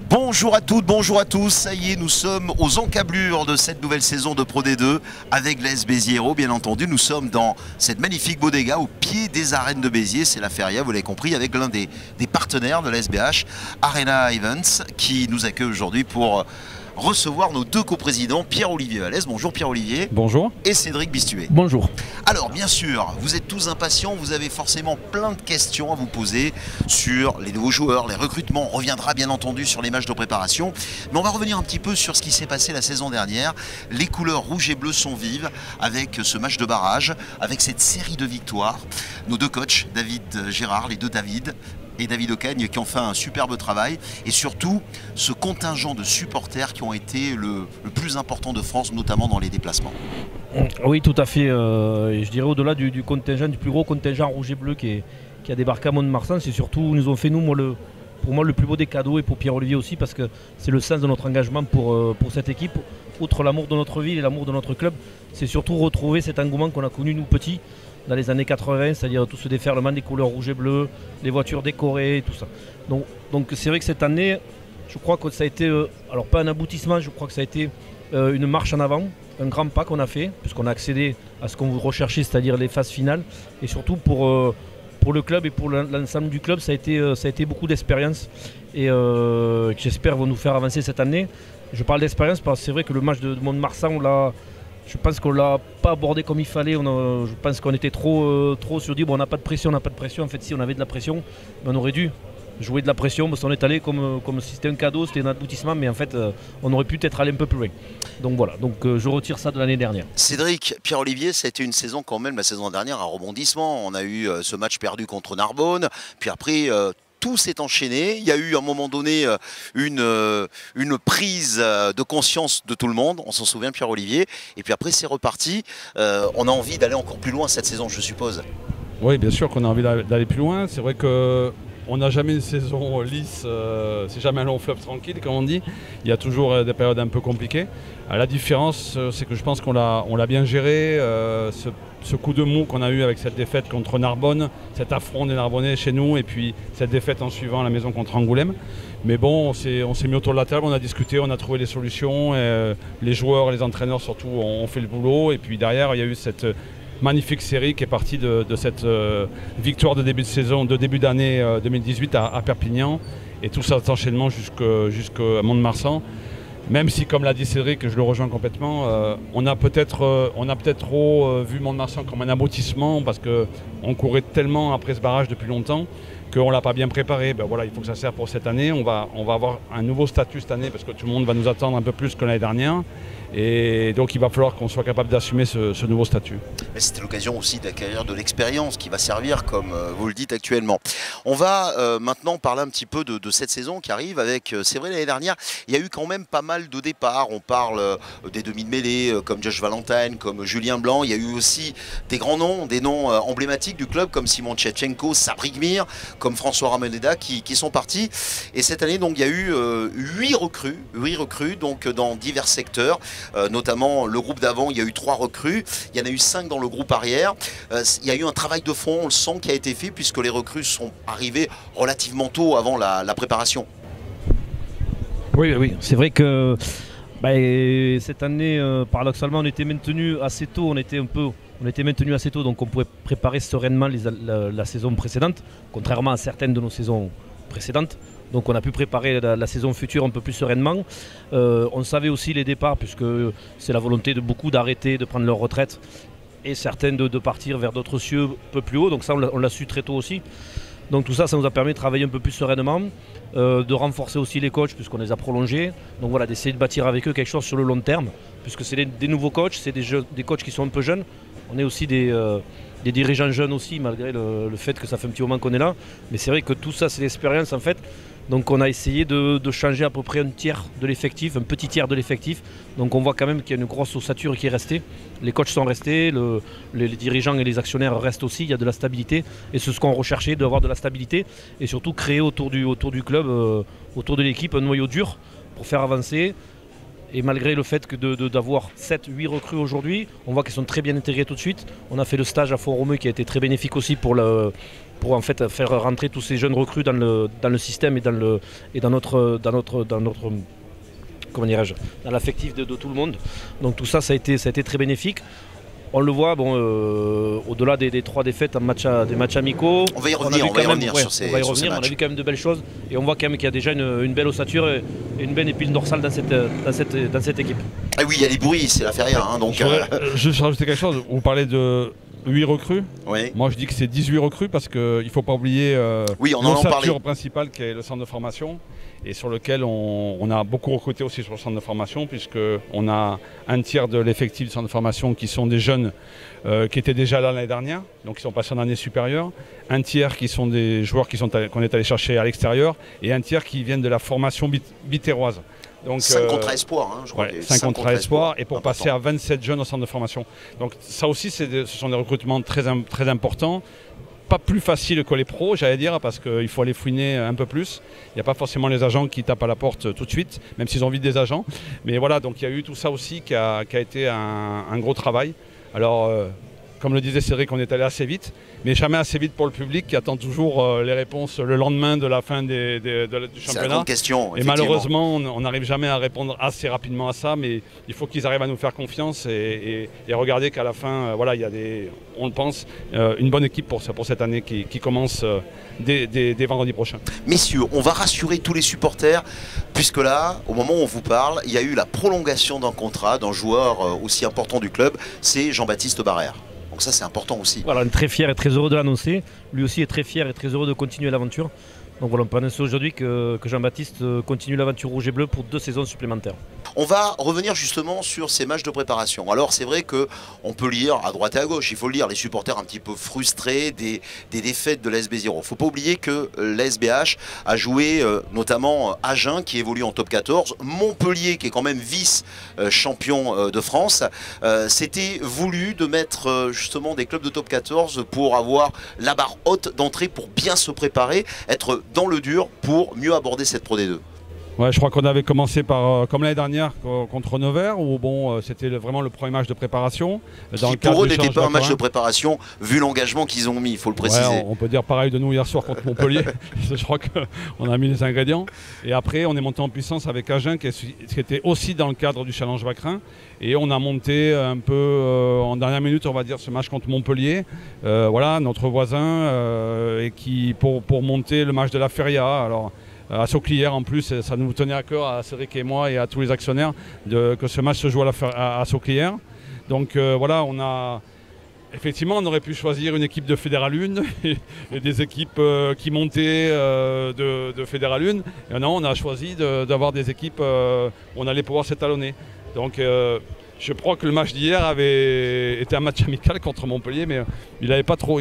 Bonjour à toutes, bonjour à tous, ça y est, nous sommes aux encablures de cette nouvelle saison de Pro D2 avec l'AS Béziers Hérault, bien entendu. Nous sommes dans cette magnifique bodega au pied des arènes de Béziers, c'est la feria, vous l'avez compris, avec l'un des partenaires de la SBH, Arena Events, qui nous accueille aujourd'hui pour recevoir nos deux coprésidents, Pierre-Olivier Vallès. Bonjour Pierre-Olivier. Bonjour. Et Cédric Bistuet. Bonjour. Alors bien sûr, vous êtes tous impatients, vous avez forcément plein de questions à vous poser sur les nouveaux joueurs, les recrutements. On reviendra bien entendu sur les matchs de préparation. Mais on va revenir un petit peu sur ce qui s'est passé la saison dernière. Les couleurs rouge et bleu sont vives avec ce match de barrage, avec cette série de victoires. Nos deux coachs, David Gérard, les deux David et David Ocagne, qui ont fait un superbe travail, et surtout ce contingent de supporters qui ont été le plus important de France, notamment dans les déplacements. Oui, tout à fait. Je dirais au-delà du contingent, du plus gros contingent rouge et bleu qui a débarqué à Mont-de-Marsan, c'est surtout, nous ont fait nous, pour moi, le plus beau des cadeaux, et pour Pierre-Olivier aussi, parce que c'est le sens de notre engagement pour cette équipe. Outre l'amour de notre ville et l'amour de notre club, c'est surtout retrouver cet engouement qu'on a connu nous petits dans les années 80, c'est-à-dire tout ce déferlement des couleurs rouge et bleu, les voitures décorées, tout ça. Donc c'est vrai que cette année, je crois que ça a été, alors pas un aboutissement, je crois que ça a été une marche en avant, un grand pas qu'on a fait, puisqu'on a accédé à ce qu'on recherchait, c'est-à-dire les phases finales. Et surtout pour le club et pour l'ensemble du club, ça a été beaucoup d'expérience et j'espère vont nous faire avancer cette année. Je parle d'expérience parce que c'est vrai que le match de Mont-de-Marsan, je pense qu'on ne l'a pas abordé comme il fallait. Je pense qu'on était trop sur dit, bon, on n'a pas de pression, on n'a pas de pression. En fait, si on avait de la pression, on aurait dû jouer de la pression, parce qu'on est allé comme si c'était un cadeau, c'était un aboutissement, mais en fait, on aurait pu peut-être aller un peu plus loin. Donc voilà, je retire ça de l'année dernière. Cédric, Pierre-Olivier, ça a été une saison quand même, la saison dernière, un rebondissement. On a eu ce match perdu contre Narbonne, puis après... tout s'est enchaîné, il y a eu à un moment donné une prise de conscience de tout le monde, on s'en souvient Pierre-Olivier, et puis après c'est reparti. On a envie d'aller encore plus loin cette saison, je suppose. Oui, bien sûr qu'on a envie d'aller plus loin. C'est vrai qu'on n'a jamais une saison lisse, c'est jamais un long fleuve tranquille comme on dit. Il y a toujours des périodes un peu compliquées. La différence, c'est que je pense qu'on l'a bien géré, ce coup de mou qu'on a eu avec cette défaite contre Narbonne, cet affront des Narbonnais chez nous, et puis cette défaite en suivant à la maison contre Angoulême. Mais bon, on s'est mis autour de la table, on a discuté, on a trouvé les solutions, les joueurs, les entraîneurs surtout ont fait le boulot, et puis derrière il y a eu cette magnifique série qui est partie de cette victoire de début de saison, de début d'année 2018 à Perpignan, et tout cet enchaînement jusqu'à Mont-de-Marsan. Même si, comme l'a dit Cédric, je le rejoins complètement, on a peut-être trop vu Mont-de-Marsan comme un aboutissement, parce qu'on courait tellement après ce barrage depuis longtemps qu'on ne l'a pas bien préparé. Ben voilà, il faut que ça serve pour cette année. On va avoir un nouveau statut cette année, parce que tout le monde va nous attendre un peu plus que l'année dernière. Et donc il va falloir qu'on soit capable d'assumer ce nouveau statut. C'était l'occasion aussi d'acquérir de l'expérience qui va servir, comme vous le dites actuellement. On va maintenant parler un petit peu de cette saison qui arrive avec, c'est vrai l'année dernière, il y a eu quand même pas mal de départs. On parle des demi de mêlée comme Josh Valentine, comme Julien Blanc. Il y a eu aussi des grands noms, des noms emblématiques du club comme Simon Tchetchenko, Sabri Gmir, comme François Rameneda qui sont partis. Et cette année, donc, il y a eu 8 recrues donc, dans divers secteurs. Notamment le groupe d'avant, il y a eu 3 recrues, il y en a eu 5 dans le groupe arrière. Il y a eu un travail de fond, on le sent, qui a été fait puisque les recrues sont arrivées relativement tôt avant la préparation. Oui, c'est vrai que cette année, paradoxalement, on était maintenu assez tôt, donc on pouvait préparer sereinement la saison précédente, contrairement à certaines de nos saisons précédentes. Donc on a pu préparer la saison future un peu plus sereinement. On savait aussi les départs, puisque c'est la volonté de beaucoup d'arrêter, de prendre leur retraite, et certaines de partir vers d'autres cieux un peu plus haut. Donc ça on l'a su très tôt aussi. Donc tout ça, ça nous a permis de travailler un peu plus sereinement, de renforcer aussi les coachs puisqu'on les a prolongés. Donc voilà, d'essayer de bâtir avec eux quelque chose sur le long terme, puisque c'est des nouveaux coachs, c'est des coachs qui sont un peu jeunes. On est aussi des dirigeants jeunes aussi, malgré le fait que ça fait un petit moment qu'on est là. Mais c'est vrai que tout ça, c'est l'expérience en fait. Donc on a essayé de changer à peu près un tiers de l'effectif, un petit tiers de l'effectif. Donc on voit quand même qu'il y a une grosse ossature qui est restée. Les coachs sont restés, les dirigeants et les actionnaires restent aussi, il y a de la stabilité. Et c'est ce qu'on recherchait, d'avoir de la stabilité et surtout créer autour du club, autour de l'équipe, un noyau dur pour faire avancer. Et malgré le fait d'avoir 7-8 recrues aujourd'hui, on voit qu'elles sont très bien intégrées tout de suite. On a fait le stage à Font-Romeu qui a été très bénéfique aussi pour en fait faire rentrer tous ces jeunes recrues dans le système et dans notre comment dirais-je, dans l'affectif de tout le monde. Donc tout ça, ça a été très bénéfique. On le voit, au-delà des 3 défaites des matchs amicaux. On va y revenir sur ces matchs. On a vu quand même de belles choses et on voit quand même qu'il y a déjà une belle ossature et une belle épine dorsale dans cette équipe. Ah oui, il y a des bruits, c'est la feria. Donc, je vais rajouter quelque chose. Vous parlez de 8 recrues. Oui. Moi je dis que c'est 18 recrues parce qu'il ne faut pas oublier l'ossature principale qui est le centre de formation et sur lequel on a beaucoup recruté aussi sur le centre de formation puisqu'on a un tiers de l'effectif du centre de formation qui sont des jeunes qui étaient déjà là l'année dernière, donc qui sont passés en année supérieure, un tiers qui sont des joueurs qu'on est allé chercher à l'extérieur et un tiers qui viennent de la formation biterroise. Donc, 5 contrats espoirs, je crois. 5 contrats espoirs et pour passer à 27 jeunes au centre de formation. Donc ça aussi, ce sont des recrutements très importants. Pas plus facile que les pros, j'allais dire, parce qu'il faut aller fouiner un peu plus. Il n'y a pas forcément les agents qui tapent à la porte tout de suite, même s'ils ont envie des agents. Mais voilà, donc il y a eu tout ça aussi qui a été un gros travail. Alors, comme le disait Cédric, on est allé assez vite, mais jamais assez vite pour le public qui attend toujours les réponses le lendemain de la fin du championnat. C'est la grande question. Et malheureusement, on n'arrive jamais à répondre assez rapidement à ça, mais il faut qu'ils arrivent à nous faire confiance et regarder qu'à la fin, il y a on le pense, une bonne équipe pour cette année qui commence dès vendredi prochain. Messieurs, on va rassurer tous les supporters, puisque là, au moment où on vous parle, il y a eu la prolongation d'un contrat d'un joueur aussi important du club, c'est Jean-Baptiste Barrère. Donc ça c'est important aussi. Voilà, on est très fier et très heureux de l'annoncer. Lui aussi est très fier et très heureux de continuer l'aventure. Donc voilà, on peut annoncer aujourd'hui que Jean-Baptiste continue l'aventure rouge et bleu pour 2 saisons supplémentaires. On va revenir justement sur ces matchs de préparation. Alors c'est vrai qu'on peut lire à droite et à gauche, il faut le lire, les supporters un petit peu frustrés des défaites de l'AS Béziers. Il ne faut pas oublier que l'ASBH a joué notamment Agen qui évolue en top 14, Montpellier qui est quand même vice-champion de France. C'était voulu de mettre justement des clubs de top 14 pour avoir la barre haute d'entrée pour bien se préparer, être dans le dur pour mieux aborder cette Pro D2. Ouais, je crois qu'on avait commencé par, comme l'année dernière, contre Nevers, où c'était vraiment le premier match de préparation. Qui pour eux n'était pas un match de préparation, vu l'engagement qu'ils ont mis, il faut le préciser. Ouais, on peut dire pareil de nous hier soir contre Montpellier. Je crois qu'on a mis les ingrédients. Et après, on est monté en puissance avec Agen, qui était aussi dans le cadre du Challenge Vacrin. Et on a monté un peu en dernière minute, on va dire, ce match contre Montpellier. Notre voisin, et qui pour monter le match de la Feria. Alors, à Sauclière en plus, ça nous tenait à cœur à Cédric et moi et à tous les actionnaires que ce match se joue à Sauclière. Donc effectivement, on aurait pu choisir une équipe de Fédéral 1 et des équipes qui montaient de Fédéral 1. Et non, on a choisi d'avoir des équipes où on allait pouvoir s'étalonner. Donc je crois que le match d'hier avait été un match amical contre Montpellier, mais il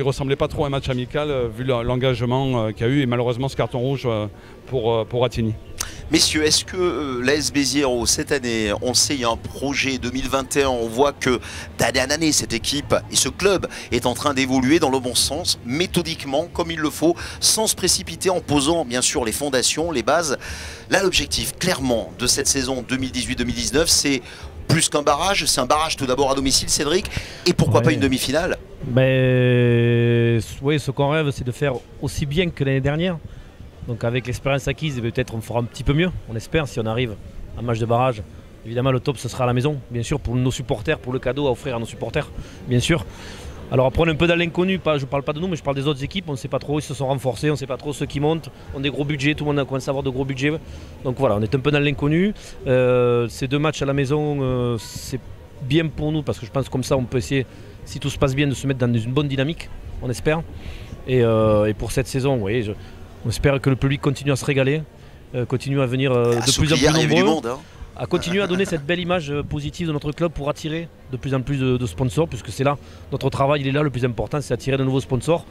ressemblait pas trop à un match amical vu l'engagement qu'il y a eu et malheureusement ce carton rouge pour Attigny. Messieurs, est-ce que l'AS Béziers cette année, on sait, il y a un projet 2021, on voit que d'année en année, cette équipe et ce club est en train d'évoluer dans le bon sens, méthodiquement, comme il le faut, sans se précipiter, en posant bien sûr les fondations, les bases. Là, l'objectif, clairement, de cette saison 2018-2019, c'est plus qu'un barrage, c'est un barrage tout d'abord à domicile, Cédric, et pourquoi pas une demi-finale? Oui, ce qu'on rêve, c'est de faire aussi bien que l'année dernière. Donc avec l'expérience acquise, peut-être on fera un petit peu mieux, on espère, si on arrive à un match de barrage. Évidemment, le top, ce sera à la maison, bien sûr, pour nos supporters, pour le cadeau à offrir à nos supporters, bien sûr. Alors après, on est un peu dans l'inconnu, je ne parle pas de nous, mais je parle des autres équipes, on ne sait pas trop, ils se sont renforcés, on ne sait pas trop ceux qui montent, on a des gros budgets, tout le monde a commencé à avoir de gros budgets. Donc voilà, on est un peu dans l'inconnu. Ces 2 matchs à la maison, c'est bien pour nous, parce que je pense que comme ça, on peut essayer, si tout se passe bien, de se mettre dans une bonne dynamique, on espère. Et pour cette saison, oui, on espère que le public continue à se régaler, continue à venir de plus en plus nombreux. Du monde, à continuer à donner cette belle image positive de notre club pour attirer de plus en plus de sponsors, puisque c'est là, notre travail il est là, le plus important, c'est attirer de nouveaux sponsors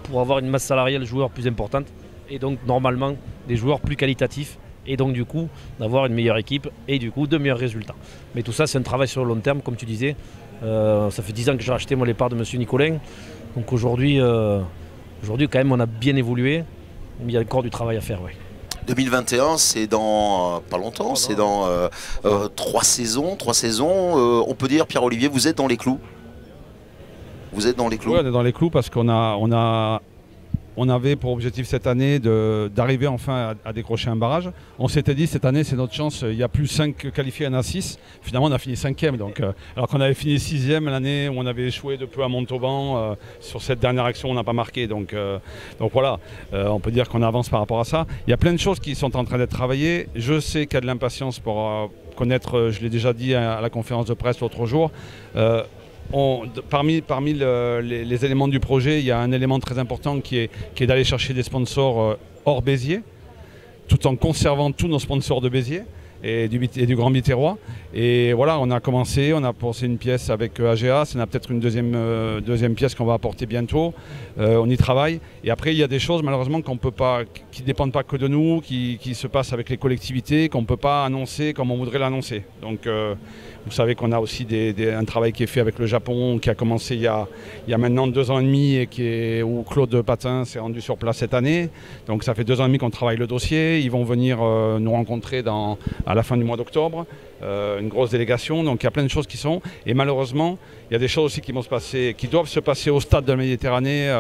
pour avoir une masse salariale de joueurs plus importante et donc normalement des joueurs plus qualitatifs et donc du coup d'avoir une meilleure équipe et du coup de meilleurs résultats. Mais tout ça c'est un travail sur le long terme, comme tu disais. Ça fait 10 ans que j'ai racheté moi les parts de M. Nicolin, donc aujourd'hui quand même on a bien évolué, mais il y a encore du travail à faire. Ouais. 2021, c'est dans pas longtemps, c'est dans 3 saisons. On peut dire, Pierre-Olivier, vous êtes dans les clous. Vous êtes dans les clous. Oui, on est dans les clous parce on avait pour objectif cette année d'arriver enfin à décrocher un barrage. On s'était dit cette année c'est notre chance, il y a plus 5 qualifiés, il y en a 6. Finalement on a fini 5e, donc, alors qu'on avait fini 6e l'année où on avait échoué de peu à Montauban. Sur cette dernière action on n'a pas marqué, donc voilà, on peut dire qu'on avance par rapport à ça. Il y a plein de choses qui sont en train d'être travaillées. Je sais qu'il y a de l'impatience pour connaître, je l'ai déjà dit à la conférence de presse l'autre jour, parmi les éléments du projet, il y a un élément très important qui est d'aller chercher des sponsors hors Béziers, tout en conservant tous nos sponsors de Béziers et du Grand Biterrois. Et voilà, on a commencé, on a posé une pièce avec AGA, on a peut-être une deuxième pièce qu'on va apporter bientôt. On y travaille. Et après, il y a des choses malheureusement qui ne dépendent pas que de nous, qui se passent avec les collectivités, qu'on ne peut pas annoncer comme on voudrait l'annoncer. Donc vous savez qu'on a aussi un travail qui est fait avec le Japon, qui a commencé il y a maintenant 2 ans et demi et où Claude Patin s'est rendu sur place cette année. Donc ça fait 2 ans et demi qu'on travaille le dossier. Ils vont venir nous rencontrer à la fin du mois d'octobre. Une grosse délégation, donc il y a plein de choses qui sont. Et malheureusement, il y a des choses aussi qui doivent se passer au stade de la Méditerranée,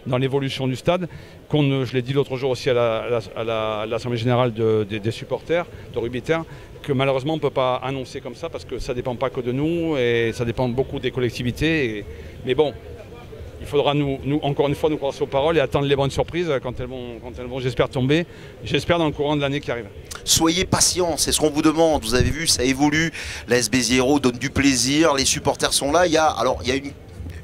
dans l'évolution du stade. Je l'ai dit l'autre jour aussi à l'Assemblée générale des supporters de Rugby Terre, que malheureusement on ne peut pas annoncer comme ça parce que ça ne dépend pas que de nous et ça dépend beaucoup des collectivités. Mais bon, il faudra encore une fois nous croire aux paroles et attendre les bonnes surprises quand elles vont j'espère tomber. J'espère dans le courant de l'année qui arrive. Soyez patients, c'est ce qu'on vous demande. Vous avez vu, ça évolue. L'AS Béziers Hérault donne du plaisir. Les supporters sont là. Il y a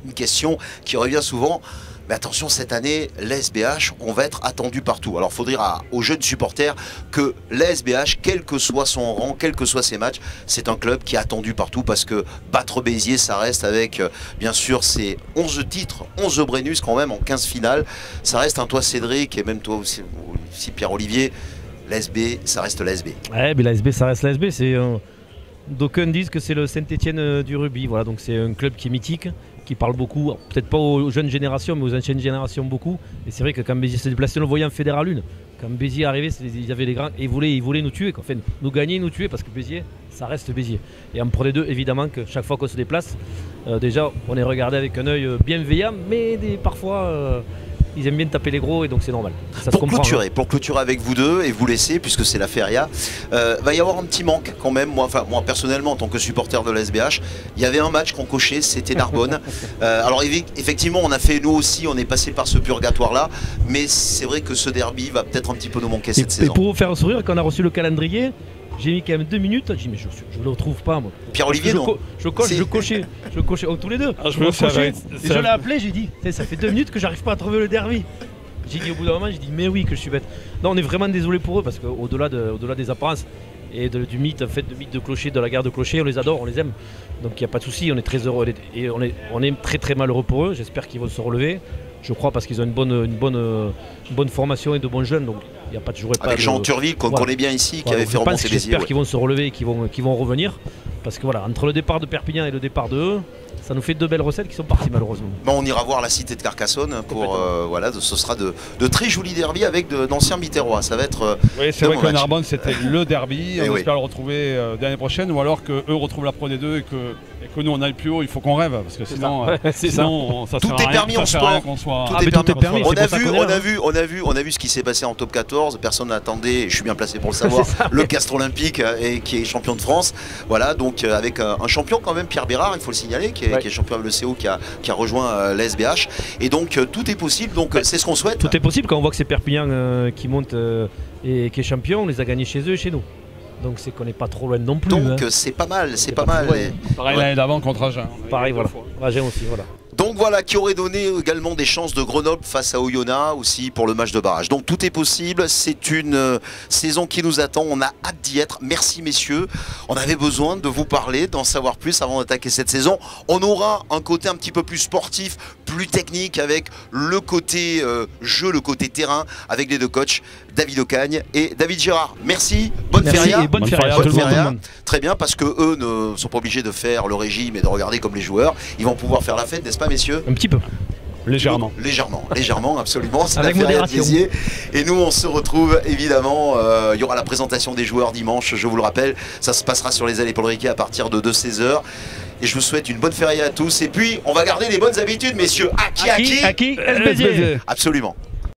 une question qui revient souvent. Mais attention, cette année, l'ASBH, on va être attendu partout. Alors, il faut dire aux jeunes supporters que l'ASBH, quel que soit son rang, quels que soient ses matchs, c'est un club qui est attendu partout parce que battre Béziers, ça reste avec, bien sûr, ces 11 titres, 11 Brennus quand même en 15 finales. Ça reste un toi, Cédric, et même toi aussi Pierre-Olivier. L'ASB, ça reste l'ASB. Ouais, mais l'ASB, ça reste l'ASB. D'aucuns disent que c'est le Saint-Étienne du rugby. Voilà, donc c'est un club qui est mythique, qui parle beaucoup, peut-être pas aux jeunes générations, mais aux anciennes générations beaucoup. Et c'est vrai que quand Béziers s'est déplacé, on le voyait en Fédéral 1. Quand Béziers est arrivé, ils avaient les grands et ils voulaient nous tuer, enfin, nous gagner, nous tuer, parce que Béziers, ça reste Béziers. Et en Pro D2, évidemment que chaque fois qu'on se déplace, déjà, on est regardé avec un œil bienveillant, mais parfois, ils aiment bien taper les gros et donc c'est normal. Ça pour clôturer avec vous deux et vous laisser, puisque c'est la feria, va y avoir un petit manque quand même. Moi personnellement, en tant que supporter de l'ASBH, il y avait un match qu'on cochait, c'était Narbonne. Alors effectivement, on a fait, nous aussi, on est passé par ce purgatoire-là, mais c'est vrai que ce derby va peut-être un petit peu nous manquer cette saison. Et pour vous faire sourire, quand on a reçu le calendrier, j'ai mis quand même 2 minutes, j'ai dit mais je ne le retrouve pas moi. Pierre-Olivier, non. Je cochais tous les deux. Je l'ai appelé, j'ai dit, ça fait 2 minutes que j'arrive pas à trouver le derby. J'ai dit au bout d'un moment, j'ai dit mais oui que je suis bête. Non, on est vraiment désolé pour eux parce qu'au-delà des apparences et du mythe, en fait, de clocher, de la guerre de clocher, on les adore, on les aime. Donc il n'y a pas de souci, on est très heureux et on est très très malheureux pour eux. J'espère qu'ils vont se relever. Je crois parce qu'ils ont une bonne formation et de bons jeunes. Donc il n'y a pas de jouer. Avec Jean Turville qu'on connaît bien ici, qui avait fait remonter les J'espère qu'ils vont se relever et qu'ils vont revenir. Parce que voilà, entre le départ de Perpignan et le départ de eux, ça nous fait 2 belles recettes qui sont parties malheureusement. Bon, on ira voir la cité de Carcassonne pour voilà, ce sera de très jolis derbies avec d'anciens Biterrois. Ça va être. Oui, c'est vrai que Narbonne c'était le derby. On espère le retrouver l'année prochaine, ou alors qu'eux retrouvent la Pro D2 et que nous on aille plus haut. Il faut qu'on rêve parce que sinon ça tout est permis en sport. Tout est permis. On a vu ce qui s'est passé en top 14. Personne n'attendait. Je suis bien placé pour le savoir. Le Castres Olympique qui est champion de France. Voilà, donc avec un champion quand même, Pierre Bérard, il faut le signaler, qui est champion avec le CO, qui a rejoint l'ASBH. Et donc tout est possible. Donc c'est ce qu'on souhaite. Tout est possible quand on voit que c'est Perpignan qui monte et qui est champion. On les a gagnés chez eux et chez nous. Donc c'est qu'on n'est pas trop loin non plus. Donc c'est pas mal, c'est pas mal. Pareil l'année d'avant contre Agen. Pareil, voilà. Agen aussi, voilà. Donc voilà, qui aurait donné également des chances de Grenoble face à Oyonnax aussi pour le match de barrage. Donc tout est possible, c'est une saison qui nous attend, on a hâte d'y être. Merci messieurs, on avait besoin de vous parler, d'en savoir plus avant d'attaquer cette saison. On aura un côté un petit peu plus sportif, plus technique avec le côté jeu, le côté terrain avec les deux coachs, David Ocagne et David Girard. Merci, bonne feria. Et bonne feria. Très bien, parce que eux ne sont pas obligés de faire le régime et de regarder comme les joueurs. Ils vont pouvoir faire la fête, n'est-ce pas messieurs? Un petit peu. Légèrement. Légèrement, absolument. C'est avec l'affaire modération. Béziers. Et nous, on se retrouve évidemment. Il y aura la présentation des joueurs dimanche, je vous le rappelle. Ça se passera sur les allées Paul Riquet à partir de 16h. Et je vous souhaite une bonne férié à tous. Et puis, on va garder les bonnes habitudes, messieurs. À qui? S. Béziers. Absolument.